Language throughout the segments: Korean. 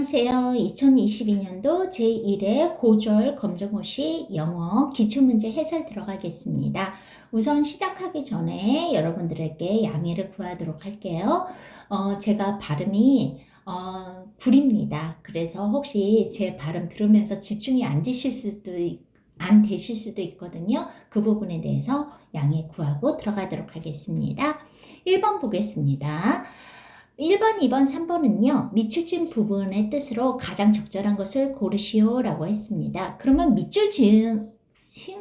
안녕하세요. 2022년도 제1회 고졸 검정고시 영어 기출문제 해설 들어가겠습니다. 우선 시작하기 전에 여러분들에게 양해를 구하도록 할게요. 제가 발음이 구립니다. 그래서 혹시 제 발음 들으면서 집중이 안 되실 수도 있거든요. 그 부분에 대해서 양해 구하고 들어가도록 하겠습니다. 1번 보겠습니다. 1번, 2번, 3번은요. 밑줄 지은 부분의 뜻으로 가장 적절한 것을 고르시오 라고 했습니다. 그러면 밑줄 지은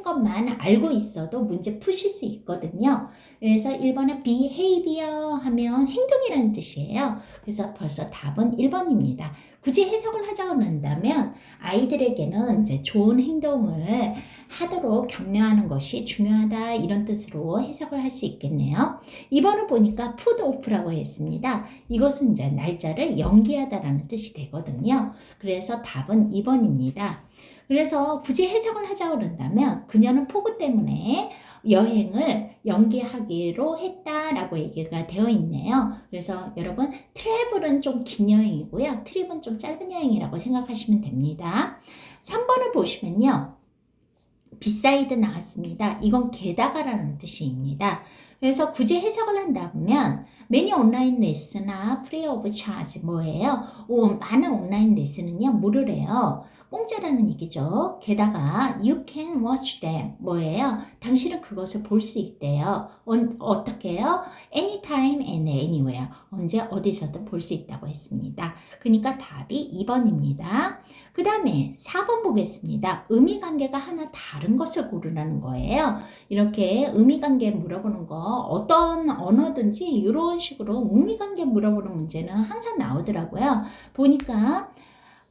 것만 알고 있어도 문제 푸실 수 있거든요. 그래서 1번은 behavior 하면 행동이라는 뜻이에요. 그래서 벌써 답은 1번입니다. 굳이 해석을 하자고 한다면 아이들에게는 이제 좋은 행동을 하도록 격려하는 것이 중요하다 이런 뜻으로 해석을 할 수 있겠네요. 2번을 보니까 put off라고 했습니다. 이것은 이제 날짜를 연기하다라는 뜻이 되거든요. 그래서 답은 2번입니다. 그래서 굳이 해석을 하자고 그런다면 그녀는 폭우 때문에 여행을 연기하기로 했다라고 얘기가 되어 있네요. 그래서 여러분 트래블은 좀 긴 여행이고요. 트립은 좀 짧은 여행이라고 생각하시면 됩니다. 3번을 보시면요. 비사이드 나왔습니다. 이건 게다가라는 뜻입니다. 그래서 굳이 해석을 한다면 many 온라인 레슨이나 free of charge 뭐예요? 많은 온라인 레슨은요 무료래요. 공짜라는 얘기죠. 게다가 you can watch them 뭐예요? 당신은 그것을 볼 수 있대요. 어떻게 해요? anytime and anywhere 언제 어디서든 볼 수 있다고 했습니다. 그러니까 답이 2번입니다. 그 다음에 4번 보겠습니다. 의미관계가 하나 다른 것을 고르라는 거예요. 이렇게 의미관계 물어보는 거 어떤 언어든지 이런 식으로 의미관계 물어보는 문제는 항상 나오더라고요. 보니까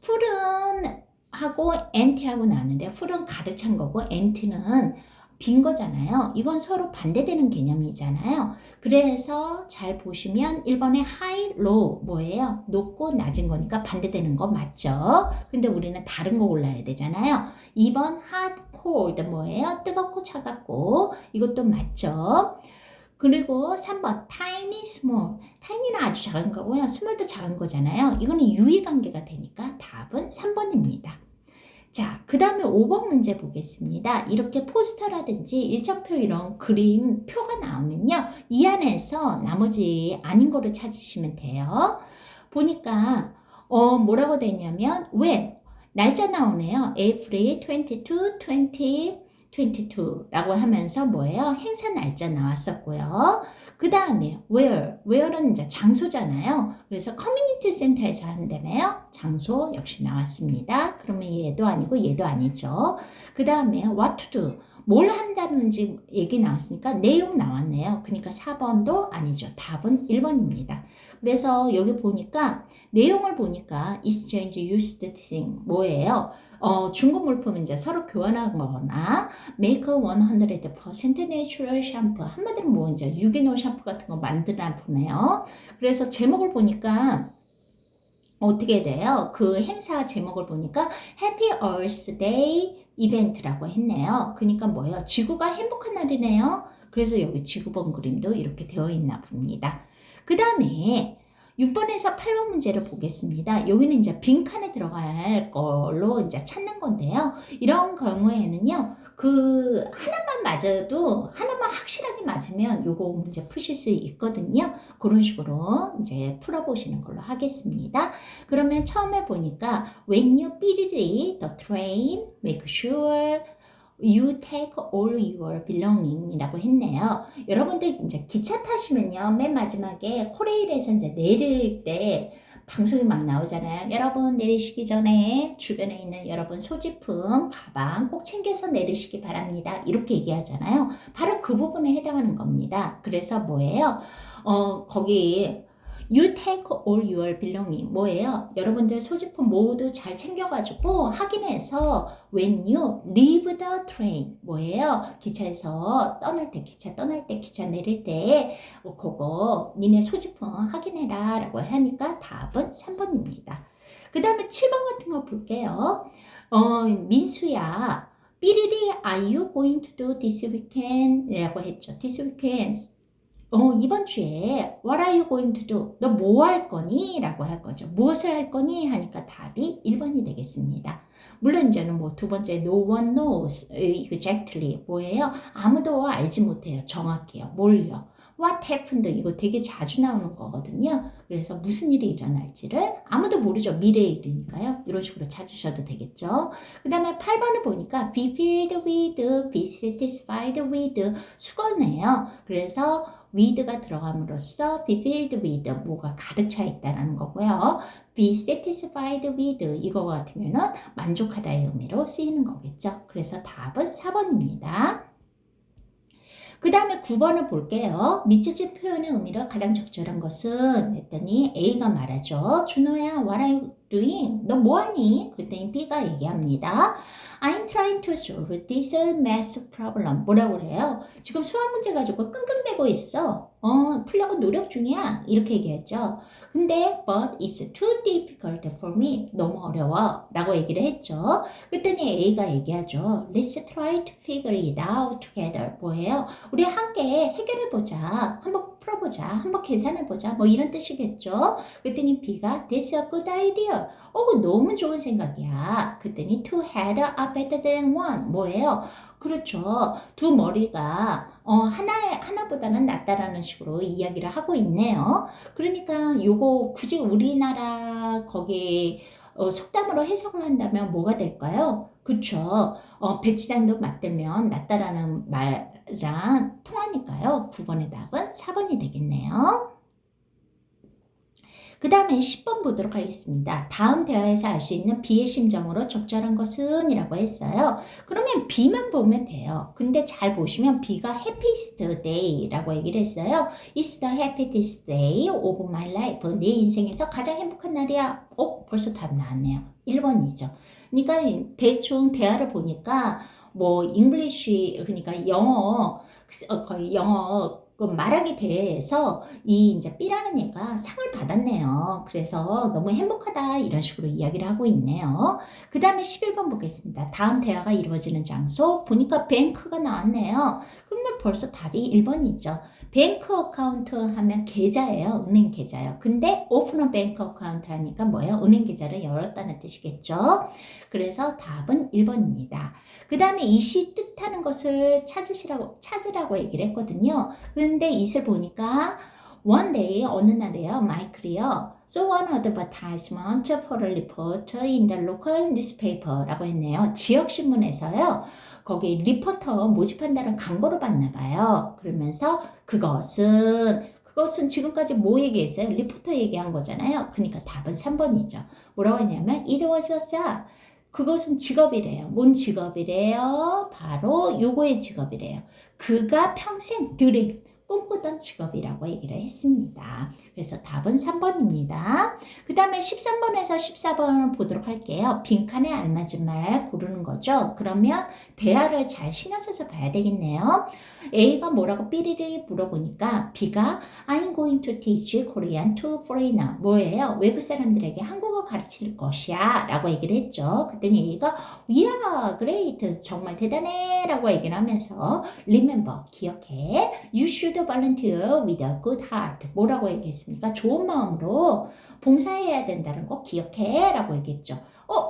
풀은 하고 empty하고 나왔는데 풀은 가득 찬 거고 empty는 빈 거잖아요. 이건 서로 반대되는 개념이잖아요. 그래서 잘 보시면 1번에 high, low 뭐예요? 높고 낮은 거니까 반대되는 거 맞죠? 근데 우리는 다른 거 골라야 되잖아요. 2번 hot, cold 뭐예요? 뜨겁고 차갑고 이것도 맞죠? 그리고 3번 tiny, small tiny는 아주 작은 거고요. small도 작은 거잖아요. 이거는 유의관계가 되니까 답은 3번입니다. 자, 그 다음에 5번 문제 보겠습니다. 이렇게 포스터라든지 일정표 이런 그림 표가 나오면요. 이 안에서 나머지 아닌 거를 찾으시면 돼요. 보니까 뭐라고 되냐면 when 날짜 나오네요. April 22, 2022라고 하면서 뭐예요? 행사 날짜 나왔었고요. 그 다음에 where는 이제 장소잖아요. 그래서 커뮤니티 센터에서 한다네요. 장소 역시 나왔습니다. 그러면 얘도 아니고 얘도 아니죠. 그 다음에 what to do 뭘 한다는지 얘기 나왔으니까 내용 나왔네요. 그러니까 4번도 아니죠. 답은 1번입니다. 그래서 여기 보니까 내용을 보니까 exchange used thing 뭐예요? 중고 물품은 이제 서로 교환하거나 make a 100% natural shampoo 한마디로 뭐 이제 유기농 샴푸 같은 거 만드나 보네요. 그래서 제목을 보니까 어떻게 돼요? 그 행사 제목을 보니까 Happy Earth Day 이벤트라고 했네요. 그러니까 뭐예요? 지구가 행복한 날이네요. 그래서 여기 지구본 그림도 이렇게 되어 있나 봅니다. 그 다음에 6번에서 8번 문제를 보겠습니다. 여기는 이제 빈칸에 들어갈 걸로 이제 찾는 건데요. 이런 경우에는요, 그 하나만 맞아도 하나만 확실하게 맞으면 요거 문제 푸실 수 있거든요. 그런 식으로 이제 풀어보시는 걸로 하겠습니다. 그러면 처음에 보니까 when you 삐리리 the train, make sure You take all your belonging이라고 했네요. 여러분들 이제 기차 타시면요, 맨 마지막에 코레일에서 이제 내릴 때 방송이 막 나오잖아요. 여러분 내리시기 전에 주변에 있는 여러분 소지품, 가방 꼭 챙겨서 내리시기 바랍니다. 이렇게 얘기하잖아요. 바로 그 부분에 해당하는 겁니다. 그래서 뭐예요? 거기 You take all your belonging 뭐예요? 여러분들 소지품 모두 잘 챙겨가지고 확인해서 when you leave the train 뭐예요? 기차에서 떠날 때 기차 내릴 때 그거 니네 소지품 확인해라 라고 하니까 답은 3번입니다. 그 다음에 7번 같은 거 볼게요. 민수야 삐리리 are you going to do this weekend? 라고 했죠. this weekend 이번 주에 What are you going to do? 너 뭐 할 거니? 라고 할 거죠. 무엇을 할 거니? 하니까 답이 1번이 되겠습니다. 물론 이제는 뭐 두 번째 no one knows exactly 뭐예요? 아무도 알지 못해요. 정확해요. 뭘요? What happened? 이거 되게 자주 나오는 거거든요. 그래서 무슨 일이 일어날지를 아무도 모르죠. 미래의 일이니까요. 이런 식으로 찾으셔도 되겠죠. 그 다음에 8번을 보니까 be filled with, be satisfied with 수거네요. 그래서 with가 들어감으로써 be filled with 뭐가 가득 차 있다는 거고요. be satisfied with 이거 같으면은 만족하다의 의미로 쓰이는 거겠죠. 그래서 답은 4번입니다. 그 다음에 9번을 볼게요. 미처진 표현의 의미로 가장 적절한 것은 했더니 A가 말하죠. 준호야, what are you doing? 너 뭐하니? 그랬더니 B가 얘기합니다. I'm trying to solve this math problem. 뭐라고 그래요? 지금 수학 문제 가지고 끙끙대고 있어. 풀려고 노력 중이야. 이렇게 얘기했죠. 근데 but it's too difficult for me. 너무 어려워. 라고 얘기를 했죠. 그랬더니 A가 얘기하죠. Let's try to figure it out together. 뭐예요? 우리 함께 해결해보자. 한번 풀어보자. 한번 계산해보자. 뭐 이런 뜻이겠죠. 그랬더니 B가 That's a good idea. 너무 좋은 생각이야. 그랬더니 two heads are better than one. 뭐예요? 그렇죠. 두 머리가 하나보다는 낫다라는 식으로 이야기를 하고 있네요. 그러니까 요거 굳이 우리나라 거기 속담으로 해석을 한다면 뭐가 될까요? 그쵸. 배치장도 맞들면 낫다라는 말이랑 통하니까요. 9번의 답은 4번이 되겠네요. 그 다음에 10번 보도록 하겠습니다. 다음 대화에서 알 수 있는 B의 심정으로 적절한 것은? 이라고 했어요. 그러면 B만 보면 돼요. 근데 잘 보시면 B가 happiest day라고 얘기를 했어요. It's the happiest day of my life. 내 인생에서 가장 행복한 날이야. 벌써 답 나왔네요. 1번이죠. 그러니까 대충 대화를 보니까 뭐 잉글리쉬 그러니까 영어 거의 영어 말하기 대해서 이 이제 B라는 얘가 상을 받았네요. 그래서 너무 행복하다 이런 식으로 이야기를 하고 있네요. 그 다음에 11번 보겠습니다. 다음 대화가 이루어지는 장소 보니까 뱅크가 나왔네요. 그러면 벌써 답이 1번이죠. 뱅크 어카운트 하면 계좌예요. 은행 계좌요. 근데 오픈 뱅크 어카운트 하니까 뭐예요? 은행 계좌를 열었다는 뜻이겠죠. 그래서 답은 1번입니다. 그 다음에 it이 뜻하는 것을 찾으라고 얘기를 했거든요. 그런데 it을 보니까 one day 어느 날에요. 마이클이요. So an advertisement for a reporter in the local newspaper라고 했네요. 지역신문에서요. 거기 리포터 모집한다는 광고를 봤나 봐요. 그러면서 그것은 지금까지 뭐 얘기했어요? 리포터 얘기한 거잖아요. 그러니까 답은 3번이죠. 뭐라고 했냐면 it was a job. 그것은 직업이래요. 뭔 직업이래요? 바로 요거의 직업이래요. 그가 평생 꿈꾸던 직업이라고 얘기를 했습니다. 그래서 답은 3번입니다. 그 다음에 13번에서 14번을 보도록 할게요. 빈칸에 알맞은 말 고르는 거죠. 그러면 대화를 잘 신경 써서 봐야 되겠네요. A가 뭐라고 삐리리 물어보니까 B가 I'm going to teach Korean to foreigner. 뭐예요? 외국 사람들에게 한국어 가르칠 것이야 라고 얘기를 했죠. 그랬더니 A가 Yeah, great. 정말 대단해 라고 얘기를 하면서 remember, 기억해. You should volunteer with a good heart. 뭐라고 얘기했습니까? 좋은 마음으로 봉사해야 된다는 거 기억해 라고 얘기했죠.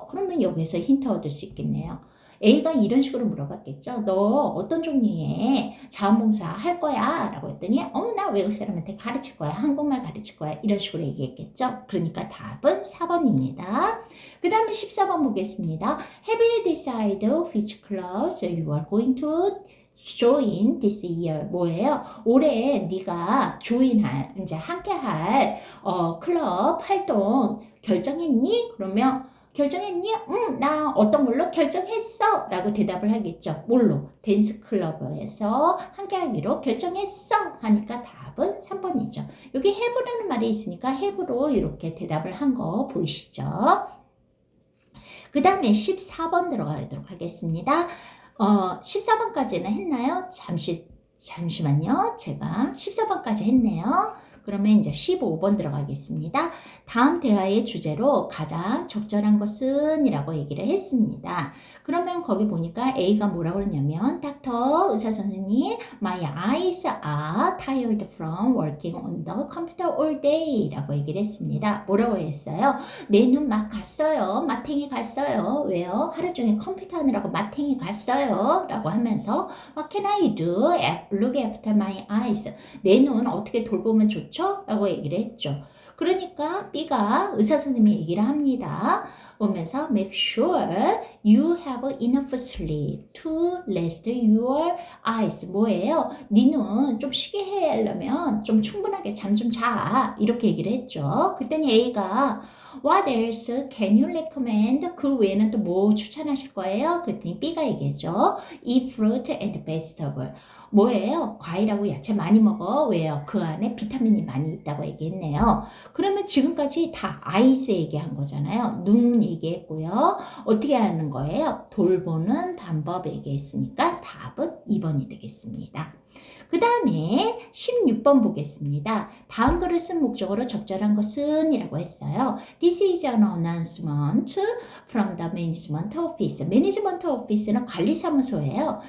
그러면 여기서 힌트 얻을 수 있겠네요. A가 이런 식으로 물어봤겠죠. 너 어떤 종류의 자원봉사 할 거야? 라고 했더니 나 외국 사람한테 가르칠 거야. 한국말 가르칠 거야. 이런 식으로 얘기했겠죠. 그러니까 답은 4번입니다. 그 다음에 14번 보겠습니다. Have you decided which clubs you are going to join this year? 뭐예요? 올해 네가 조인할 이제 함께할 클럽 활동 결정했니? 그러면 결정했니? 나 어떤 걸로 결정했어 라고 대답을 하겠죠. 뭘로? 댄스 클럽에서 함께하기로 결정했어 하니까 답은 3번이죠. 여기 have라는 말이 있으니까 have로 이렇게 대답을 한 거 보이시죠? 그 다음에 14번 들어가도록 하겠습니다. 14번까지는 했나요? 잠시만요. 제가 14번까지 했네요. 그러면 이제 15번 들어가겠습니다. 다음 대화의 주제로 가장 적절한 것은 이라고 얘기를 했습니다. 그러면 거기 보니까 A가 뭐라고 그러냐면 닥터 의사 선생님 My eyes are tired from working on the computer all day 라고 얘기를 했습니다. 뭐라고 했어요? 내 눈 막 갔어요. 마탱이 갔어요. 왜요? 하루 종일 컴퓨터 하느라고 마탱이 갔어요. 라고 하면서 What can I do? Look after my eyes. 내 눈 어떻게 돌보면 좋죠? 라고 얘기를 했죠. 그러니까 B가 의사 선생님이 얘기를 합니다. 보면서 make sure you have enough sleep to rest your eyes. 뭐예요? 네 눈 좀 쉬게 하려면 좀 충분하게 잠 좀 자. 이렇게 얘기를 했죠. 그랬더니 A가 What else can you recommend? 그 외에는 또 뭐 추천하실 거예요? 그랬더니 B가 얘기했죠. Eat fruit and vegetable. 뭐예요? 과일하고 야채 많이 먹어. 왜요? 그 안에 비타민이 많이 있다고 얘기했네요. 그러면 지금까지 다 아이스 얘기한 거잖아요. 눈 얘기했고요. 어떻게 하는 거예요? 돌보는 방법 얘기했으니까 답은 2번이 되겠습니다. 그 다음에 16번 보겠습니다. 다음 글을 쓴 목적어로 적절한 것은 이라고 했어요. This is an announcement from the management office. 매니지먼트 오피스는 관리사무소예요.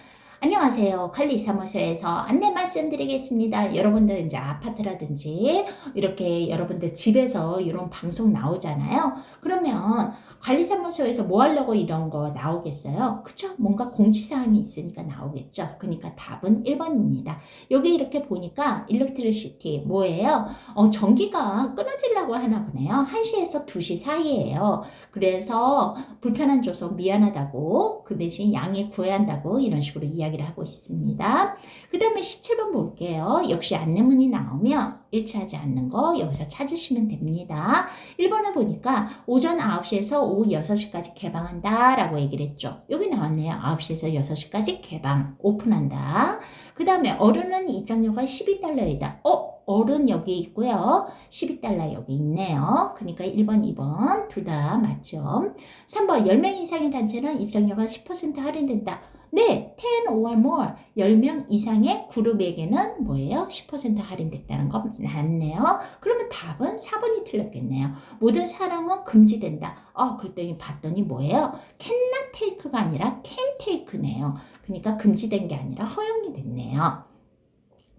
안녕하세요. 관리사무소에서 안내 말씀드리겠습니다. 여러분들 이제 아파트라든지 이렇게 여러분들 집에서 이런 방송 나오잖아요. 그러면 관리사무소에서 뭐 하려고 이런 거 나오겠어요? 그쵸? 뭔가 공지사항이 있으니까 나오겠죠. 그러니까 답은 1번입니다. 여기 이렇게 보니까 일렉트리시티 뭐예요? 전기가 끊어지려고 하나 보네요. 1시에서 2시 사이에요. 그래서 불편한 줘서 미안하다고 그 대신 양해 구해야 한다고 이런 식으로 이야기를 하고 있습니다. 그 다음에 17번 볼게요. 역시 안내문이 나오면 일치하지 않는 거 여기서 찾으시면 됩니다. 1번에 보니까 오전 9시에서 오후 6시까지 개방한다 라고 얘기를 했죠. 여기 나왔네요. 9시에서 6시까지 개방 오픈한다. 그 다음에 어른은 입장료가 12달러이다. 어른 여기 있고요. 12달러 여기 있네요. 그러니까 1번, 2번 둘 다 맞죠. 3번 10명 이상의 단체는 입장료가 10% 할인된다. 네, 10 or more 10명 이상의 그룹에게는 뭐예요? 10% 할인됐다는 거 맞네요. 그러면 답은 4번이 틀렸겠네요. 모든 사랑은 금지된다. 그랬더니 봤더니 뭐예요? cannot take가 아니라 can take네요. 그러니까 금지된 게 아니라 허용이 됐네요.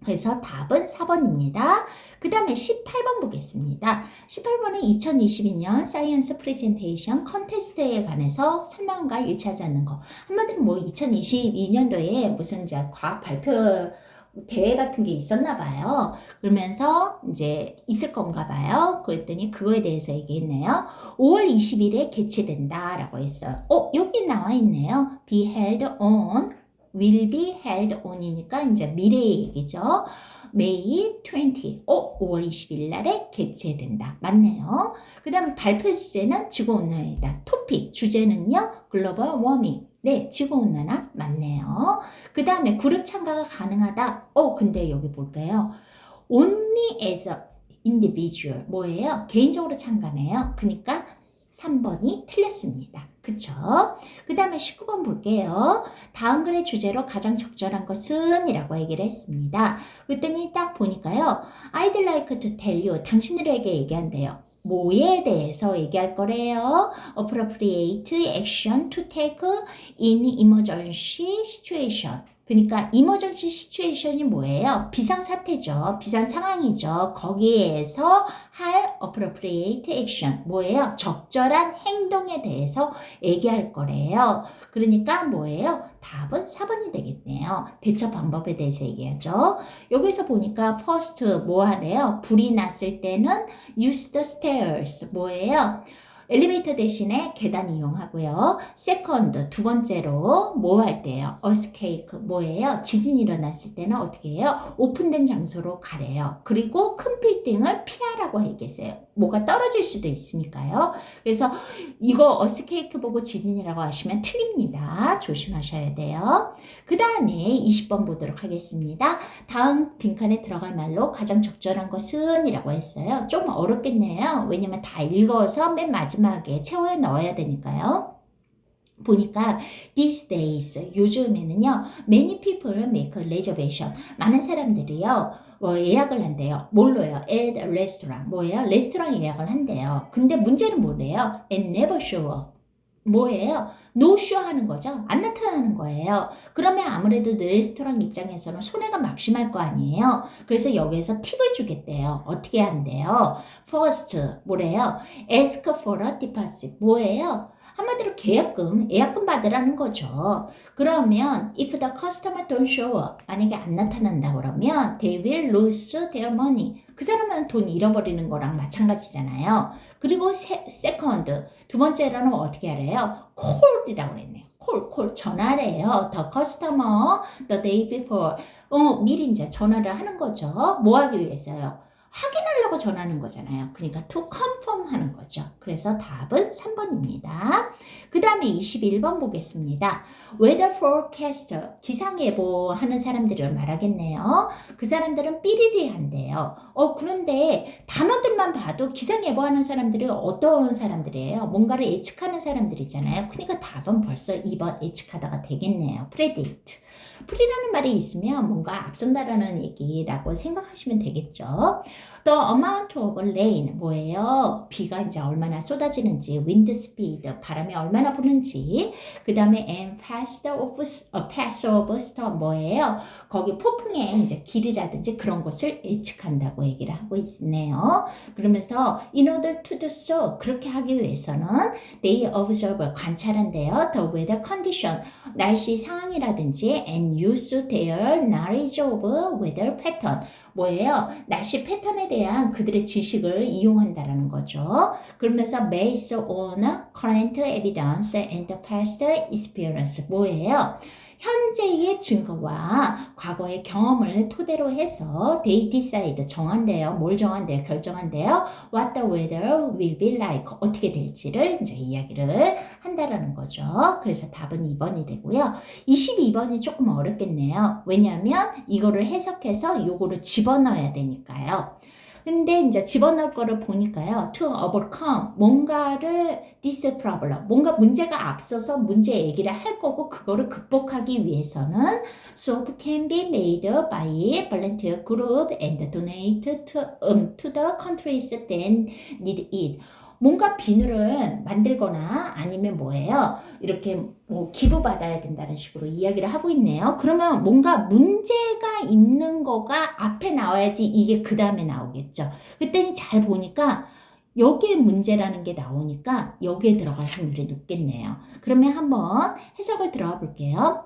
그래서 답은 4번입니다. 그 다음에 18번 보겠습니다. 18번은 2022년 사이언스 프레젠테이션 컨테스트에 관해서 설명과 일치하지 않는 거. 한마디로 뭐 2022년도에 무슨 과학 발표 대회 같은 게 있었나 봐요. 그러면서 이제 있을 건가 봐요. 그랬더니 그거에 대해서 얘기했네요. 5월 20일에 개최된다 라고 했어요. 여기 나와 있네요. be held on will be held on이니까 이제 미래의 얘기죠. May 20, 5월 20일 날에 개최된다. 맞네요. 그 다음에 발표 주제는 지구온난화이다. 토픽, 주제는요. 글로벌 워밍. 네, 지구온난화 맞네요. 그 다음에 그룹 참가가 가능하다. 근데 여기 볼까요? Only as a individual. 뭐예요? 개인적으로 참가네요. 그러니까 3번이 틀렸습니다. 그쵸? 그 다음에 19번 볼게요. 다음 글의 주제로 가장 적절한 것은 이라고 얘기를 했습니다. 그랬더니 딱 보니까요. I'd like to tell you. 당신들에게 얘기한대요. 뭐에 대해서 얘기할 거래요? Appropriate action to take in emergency situation. 그러니까 emergency situation이 뭐예요? 비상사태죠. 비상상황이죠. 거기에서 할 appropriate action. 뭐예요? 적절한 행동에 대해서 얘기할 거래요. 그러니까 뭐예요? 답은 4번이 되겠네요. 대처 방법에 대해서 얘기하죠. 여기서 보니까 first 뭐 하래요? 불이 났을 때는 use the stairs. 뭐예요? 엘리베이터 대신에 계단 이용하고요. 세컨드 두 번째로 뭐 할 때요? earthquake 뭐예요? 지진이 일어났을 때는 어떻게 해요? 오픈된 장소로 가래요. 그리고 큰 빌딩을 피하라고 얘기했어요. 뭐가 떨어질 수도 있으니까요. 그래서 이거 earthquake 보고 지진이라고 하시면 틀립니다. 조심하셔야 돼요. 그 다음에 20번 보도록 하겠습니다. 다음 빈칸에 들어갈 말로 가장 적절한 것은 이라고 했어요. 좀 어렵겠네요. 왜냐면 다 읽어서 맨 마지막에 채워에 넣어야 되니까요. 보니까 these days 요즘에는요 many people make a reservation 많은 사람들이요 예약을 한대요. 뭘로요? at a restaurant 뭐예요? 레스토랑 예약을 한대요. 근데 문제는 뭐래요? and never show 뭐예요? 노쇼 하는 거죠. 안 나타나는 거예요. 그러면 아무래도 레스토랑 입장에서는 손해가 막심할 거 아니에요. 그래서 여기에서 팁을 주겠대요. 어떻게 한대요? First 뭐래요? Ask for a deposit 뭐예요? 한마디로 계약금, 예약금 받으라는 거죠. 그러면 if the customer don't show up 만약에 안 나타난다 그러면 they will lose their money 그 사람은 돈 잃어버리는 거랑 마찬가지잖아요. 그리고 second 두 번째로는 어떻게 하래요? call이라고 그랬네요. call 전화래요. The customer the day before 미리 이제 전화를 하는 거죠. 뭐 하기 위해서요? 확인하려고 전화하는 거잖아요. 그러니까 to confirm 하는 거죠. 그래서 답은 3번입니다. 그 다음에 21번 보겠습니다. weather forecaster 기상예보 하는 사람들을 말하겠네요. 그 사람들은 삐리리 한대요. 그런데 단어들만 봐도 기상예보하는 사람들이 어떤 사람들이에요? 뭔가를 예측하는 사람들이잖아요. 그러니까 답은 벌써 2번 예측하다가 되겠네요. predict. 프리라는 말이 있으면 뭔가 앞선다라는 얘기라고 생각하시면 되겠죠. The amount of rain 뭐예요? 비가 이제 얼마나 쏟아지는지, wind speed 바람이 얼마나 부는지, 그 다음에 and path of storm 뭐예요? 거기 폭풍의 이제 길이라든지 그런 것을 예측한다고 얘기를 하고 있네요. 그러면서 in order to do so 그렇게 하기 위해서는 they observe 관찰한대요. The weather condition 날씨 상황이라든지 and use their knowledge of weather pattern 뭐예요? 날씨 패턴에 대한 그들의 지식을 이용한다라는 거죠. 그러면서 based on current evidence and past experience 뭐예요? 현재의 증거와 과거의 경험을 토대로 해서 they decide 정한대요. 뭘 정한대요? 결정한대요. What the weather will be like 어떻게 될지를 이제 이야기를 한다라는 거죠. 그래서 답은 2번이 되고요. 22번이 조금 어렵겠네요. 왜냐하면 이거를 해석해서 요거를 집어넣어야 되니까요. 근데 이제 집어넣을 거를 보니까요. to overcome 뭔가를 this problem 뭔가 문제가 앞서서 문제 얘기를 할 거고 그거를 극복하기 위해서는 soap can be made by volunteer group and donate to the countries that need it. 뭔가 비누를 만들거나 아니면 뭐예요? 이렇게 뭐 기부받아야 된다는 식으로 이야기를 하고 있네요. 그러면 뭔가 문제가 있는 거가 앞에 나와야지 이게 그 다음에 나오겠죠. 그때는 잘 보니까 여기에 문제라는 게 나오니까 여기에 들어갈 확률이 높겠네요. 그러면 한번 해석을 들어가 볼게요.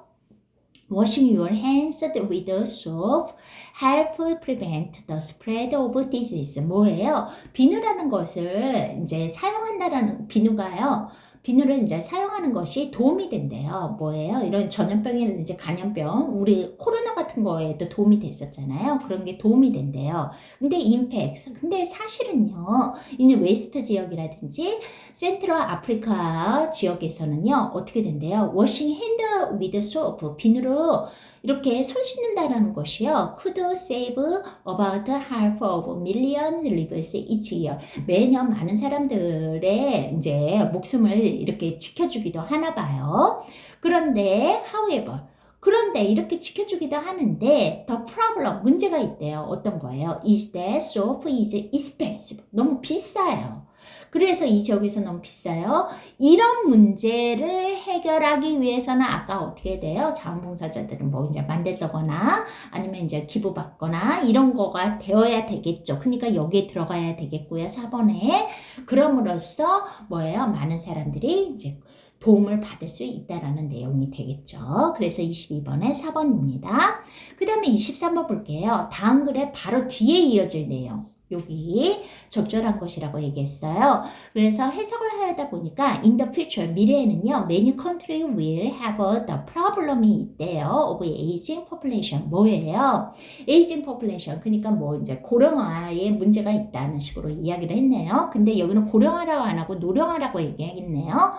Washing your hands with soap help prevent the spread of disease. 뭐예요? 비누라는 것을 이제 사용한다라는 비누가요. 비누를 이제 사용하는 것이 도움이 된대요. 뭐예요? 이런 전염병이라든지 간염병, 우리 코로나 같은 거에도 도움이 됐었잖아요. 그런 게 도움이 된대요. 근데 사실은요, 이 웨스트 지역이라든지 센트럴 아프리카 지역에서는요, 어떻게 된대요? washing hand with soap, 비누로 이렇게 손 씻는다라는 것이요. could save about half of million lives each year. 매년 많은 사람들의 이제 목숨을 이렇게 지켜주기도 하나 봐요. 그런데 그런데 이렇게 지켜주기도 하는데 the problem 문제가 있대요. 어떤 거예요? is that soap is expensive. 너무 비싸요. 그래서 이 지역에서 너무 비싸요. 이런 문제를 해결하기 위해서는 아까 어떻게 돼요? 자원봉사자들은 뭐 이제 만들거나 아니면 이제 기부받거나 이런 거가 되어야 되겠죠. 그러니까 여기에 들어가야 되겠고요. 4번에. 그럼으로써 뭐예요? 많은 사람들이 이제 도움을 받을 수 있다라는 내용이 되겠죠. 그래서 22번에 4번입니다. 그 다음에 23번 볼게요. 다음 글에 바로 뒤에 이어질 내용. 여기 적절한 것이라고 얘기했어요. 그래서 해석을 하다 보니까 in the future 미래에는요 many country will have the problem이 있대요. of aging population 뭐예요? aging population 그러니까 뭐 이제 고령화에 문제가 있다는 식으로 이야기를 했네요. 근데 여기는 고령화라고 안 하고 노령화라고 얘기하겠네요.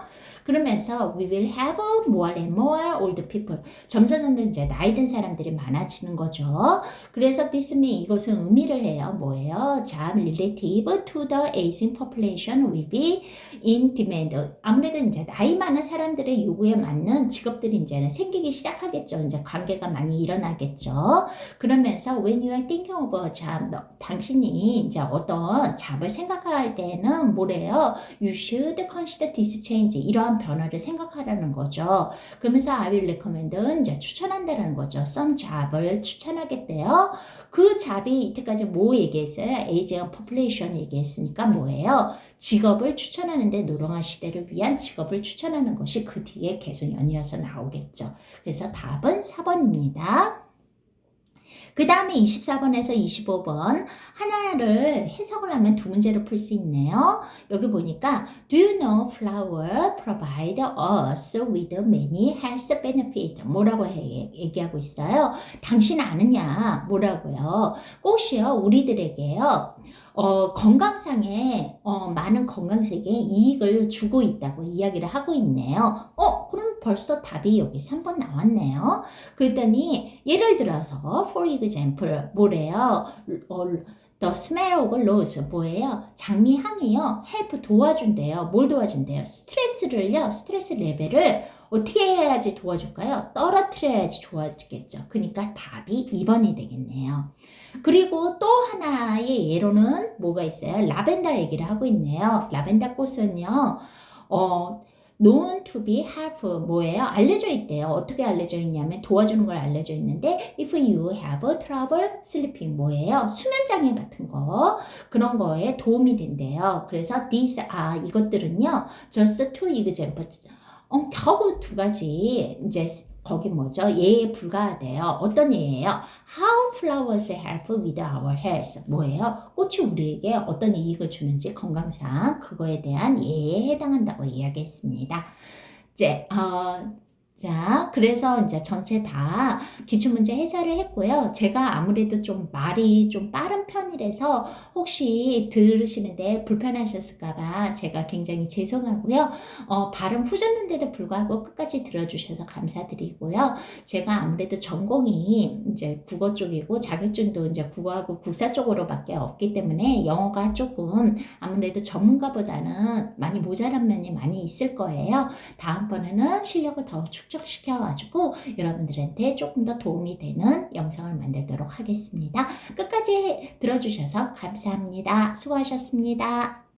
그러면서 we will have more and more old people. 점점 이제 나이 든 사람들이 많아지는 거죠. 그래서 this mean 이것은 의미를 해요. 뭐예요? job relative to the aging population will be in demand. 아무래도 이제 나이 많은 사람들의 요구에 맞는 직업들이 이제 생기기 시작하겠죠. 이제 관계가 많이 일어나겠죠. 그러면서 when you are thinking of a job, 당신이 이제 어떤 잡을 생각할 때는 뭐래요? You should consider this change. 이러한 변화를 생각하라는 거죠. 그러면서 I will recommend 이제 추천한다라는 거죠. some job을 추천하겠대요. 그 잡이 이때까지 뭐 얘기했어요? aging population 얘기했으니까 뭐예요? 직업을 추천하는데 노령화 시대를 위한 직업을 추천하는 것이 그 뒤에 계속 연이어서 나오겠죠. 그래서 답은 4번입니다. 그 다음에 24번에서 25번 하나를 해석을 하면 두 문제를 풀 수 있네요. 여기 보니까 Do you know flower provide us with many health benefits? 뭐라고 얘기하고 있어요? 당신 아느냐? 뭐라고요? 꽃이요 우리들에게요 건강상에 많은 건강상에 이익을 주고 있다고 이야기를 하고 있네요. 그럼 벌써 답이 여기 3번 나왔네요. 그랬더니 예를 들어서 for example 뭐래요? The smell of rose 뭐예요? 장미향이요. help 도와준대요. 뭘 도와준대요? 스트레스 레벨을 어떻게 해야지 도와줄까요? 떨어뜨려야지 좋아지겠죠. 그러니까 답이 2번이 되겠네요. 그리고 또 하나의 예로는 뭐가 있어요? 라벤더 얘기를 하고 있네요. 라벤더 꽃은요. known to be helpful 뭐예요? 알려져 있대요. 어떻게 알려져 있냐면 도와주는 걸 알려져 있는데 if you have trouble sleeping 뭐예요? 수면장애 같은 거 그런 거에 도움이 된대요. 그래서 these are 이것들은요 just two examples 겨우 두 가지 이제 거기 뭐죠? 예에 불과하대요. 어떤 예예요? How flowers help with our health. 뭐예요? 꽃이 우리에게 어떤 이익을 주는지 건강상 그거에 대한 예에 해당한다고 이야기했습니다. 이제 자, 그래서 이제 전체 다 기출문제 해설을 했고요. 제가 아무래도 좀 말이 좀 빠른 편이라서 혹시 들으시는데 불편하셨을까봐 제가 굉장히 죄송하고요. 발음 후졌는데도 불구하고 끝까지 들어주셔서 감사드리고요. 제가 아무래도 전공이 이제 국어 쪽이고 자격증도 이제 국어하고 국사 쪽으로밖에 없기 때문에 영어가 조금 아무래도 전문가보다는 많이 모자란 면이 많이 있을 거예요. 다음번에는 실력을 더 축적시켜가지고 여러분들한테 조금 더 도움이 되는 영상을 만들도록 하겠습니다. 끝까지 들어주셔서 감사합니다. 수고하셨습니다.